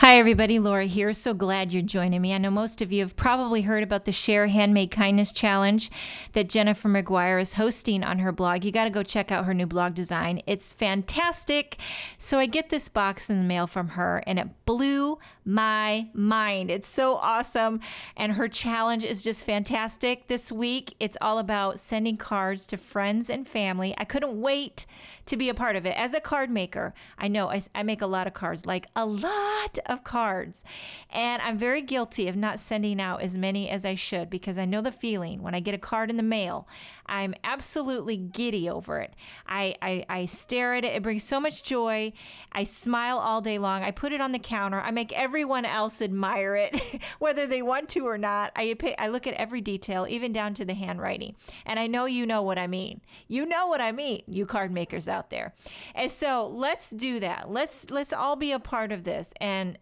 Hi, everybody. Laura here. So glad you're joining me. I know most of you have probably heard about the Share Handmade Kindness Challenge that Jennifer McGuire is hosting on her blog. You got to go check out her new blog design. It's fantastic. So I get this box in the mail from her, and it blew my mind. It's so awesome. And her challenge is just fantastic. This week, it's all about sending cards to friends and family. I couldn't wait to be a part of it. As a card maker, I know I make a lot of cards, like a lot of cards. And I'm very guilty of not sending out as many as I should because I know the feeling when I get a card in the mail. I'm absolutely giddy over it. I stare at it. It brings so much joy. I smile all day long. I put it on the counter. I make everyone else admire it, whether they want to or not. I look at every detail, even down to the handwriting. And I know you know what I mean. You know what I mean, you card makers out there. And so let's do that. Let's all be a part of this and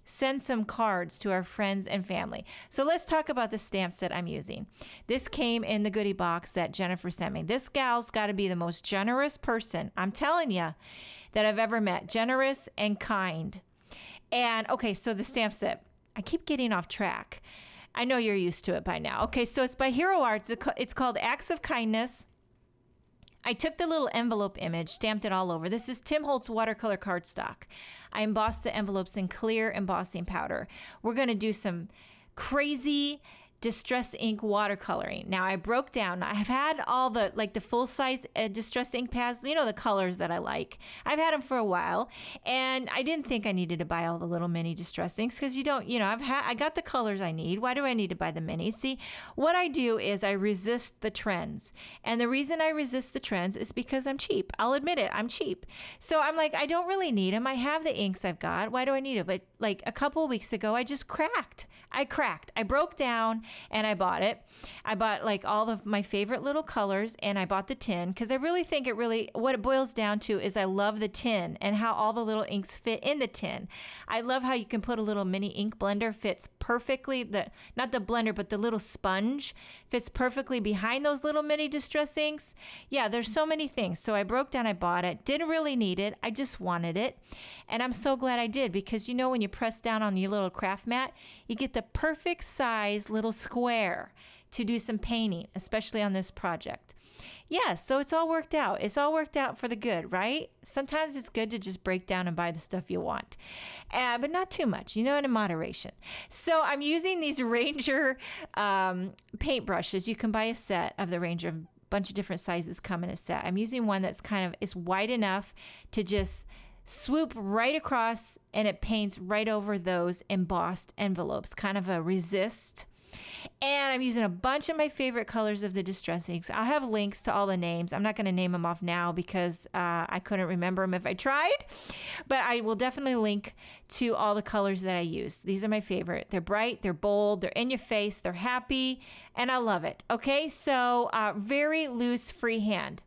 send some cards to our friends and family. So let's talk about the stamp set I'm using. This came in the goodie box that Jennifer sent me. This gal's got to be the most generous person, I'm telling you, that I've ever met. Generous and kind. And okay, so the stamp set, I keep getting off track. I know you're used to it by now. Okay, so it's by Hero Arts. It's called Acts of Kindness. I took the little envelope image, stamped it all over. This is Tim Holtz watercolor cardstock. I embossed the envelopes in clear embossing powder. We're going to do some crazy Distress ink watercoloring. Now I broke down, I've had all the full size Distress ink pads, you know, the colors that I like. I've had them for a while, and I didn't think I needed to buy all the little mini Distress inks because you don't, I got the colors I need. Why do I need to buy the minis? See, what I do is I resist the trends. And the reason I resist the trends is because I'm cheap. I'll admit it, I'm cheap. So I'm like, I don't really need them. I have the inks I've got. Why do I need it? But like a couple of weeks ago, I just cracked. I broke down and I bought it. I bought like all of my favorite little colors, and I bought the tin because I really think what it boils down to is I love the tin and how all the little inks fit in the tin. I love how you can put a little mini ink blender, fits perfectly, not the blender, but the little sponge fits perfectly behind those little mini Distress inks. Yeah, there's so many things. So I broke down, I bought it, didn't really need it. I just wanted it. And I'm so glad I did because when you press down on your little craft mat, you get the perfect size little square to do some painting, especially on this project. Yeah, so it's all worked out. It's all worked out for the good, right? Sometimes it's good to just break down and buy the stuff you want, but not too much, in moderation. So I'm using these Ranger paint brushes. You can buy a set of the Ranger. A bunch of different sizes come in a set. I'm using one that's is wide enough to just swoop right across, and it paints right over those embossed envelopes, kind of a resist. And I'm using a bunch of my favorite colors of the Distress inks. I'll have links to all the names. I'm not going to name them off now because I couldn't remember them if I tried, but I will definitely link to all the colors that I use. These are my favorite. They're bright, they're bold, they're in your face, they're happy, and I love it. Okay, so very loose freehand.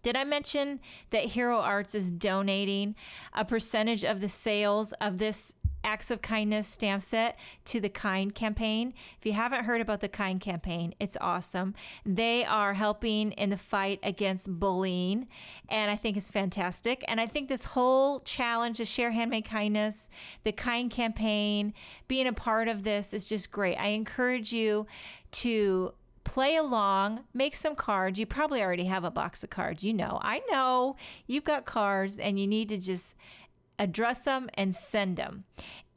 Did I mention that Hero Arts is donating a percentage of the sales of this Acts of Kindness stamp set to the Kind campaign? If you haven't heard about the Kind campaign, it's awesome. They are helping in the fight against bullying, and I think it's fantastic. And I think this whole challenge, the Share Handmade Kindness, the Kind campaign, being a part of this is just great. I encourage you to play along, make some cards. You probably already have a box of cards. I know you've got cards and you need to just address them and send them.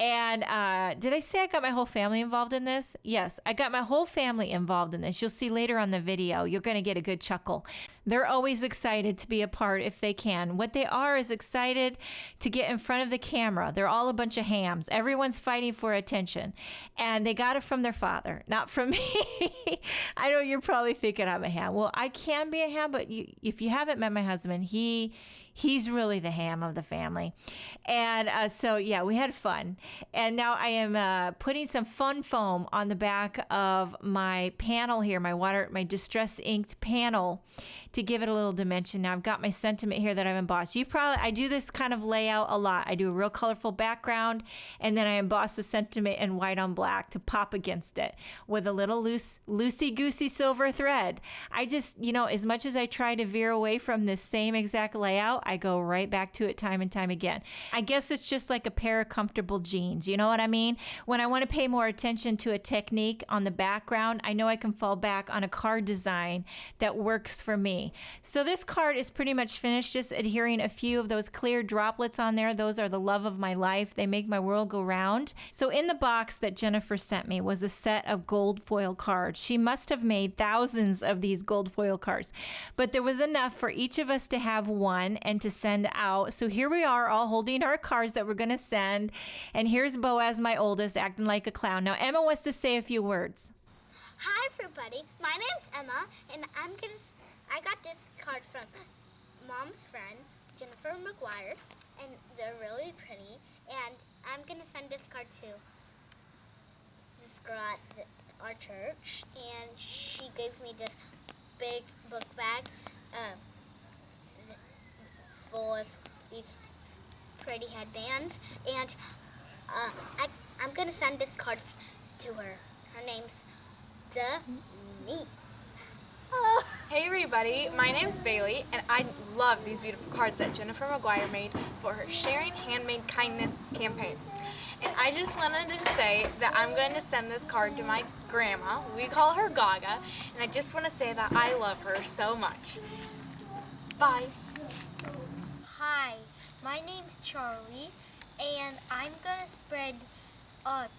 And did I say I got my whole family involved in this? Yes, I got my whole family involved in this. You'll see later on the video. You're going to get a good chuckle. They're always excited to be a part if they can. What they are is excited to get in front of the camera. They're all a bunch of hams. Everyone's fighting for attention. And they got it from their father, not from me. I know you're probably thinking I'm a ham. Well, I can be a ham, but if you haven't met my husband, he's really the ham of the family. And so, yeah, we had fun. And now I am putting some fun foam on the back of my panel here, my distress inked panel, to give it a little dimension. Now I've got my sentiment here that I've embossed. I do this kind of layout a lot. I do a real colorful background, and then I emboss the sentiment in white on black to pop against it with a little loosey-goosey silver thread. I just, as much as I try to veer away from this same exact layout, I go right back to it time and time again. I guess it's just like a pair of comfortable jeans. You know what I mean? When I want to pay more attention to a technique on the background, I know I can fall back on a card design that works for me. So this card is pretty much finished, just adhering a few of those clear droplets on there. Those are the love of my life. They make my world go round. So in the box that Jennifer sent me was a set of gold foil cards. She must have made thousands of these gold foil cards, but there was enough for each of us to have one and to send out. So here we are, all holding our cards that we're going to send. And here's Boaz, my oldest, acting like a clown. Now Emma wants to say a few words. Hi everybody, my name's Emma, and I got this card from Mom's friend, Jennifer McGuire, and they're really pretty, and I'm gonna send this card to this girl at our church, and she gave me this big book bag full of these pretty headbands, and I'm gonna send this card to her. Her name's Denise. Hey everybody, my name's Bailey, and I love these beautiful cards that Jennifer McGuire made for her Sharing Handmade Kindness campaign. And I just wanted to say that I'm going to send this card to my grandma. We call her Gaga, and I just want to say that I love her so much. Bye. Hi, my name's Charlie, and I'm gonna spread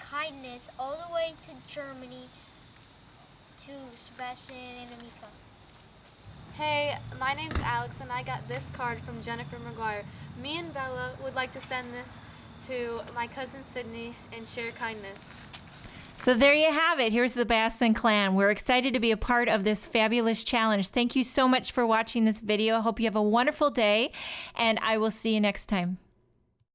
kindness all the way to Germany to Sebastian and Amika. Hey, my name's Alex, and I got this card from Jennifer McGuire. Me and Bella would like to send this to my cousin Sydney and share kindness. So there you have it. Here's the Basson clan. We're excited to be a part of this fabulous challenge. Thank you so much for watching this video. I hope you have a wonderful day, and I will see you next time.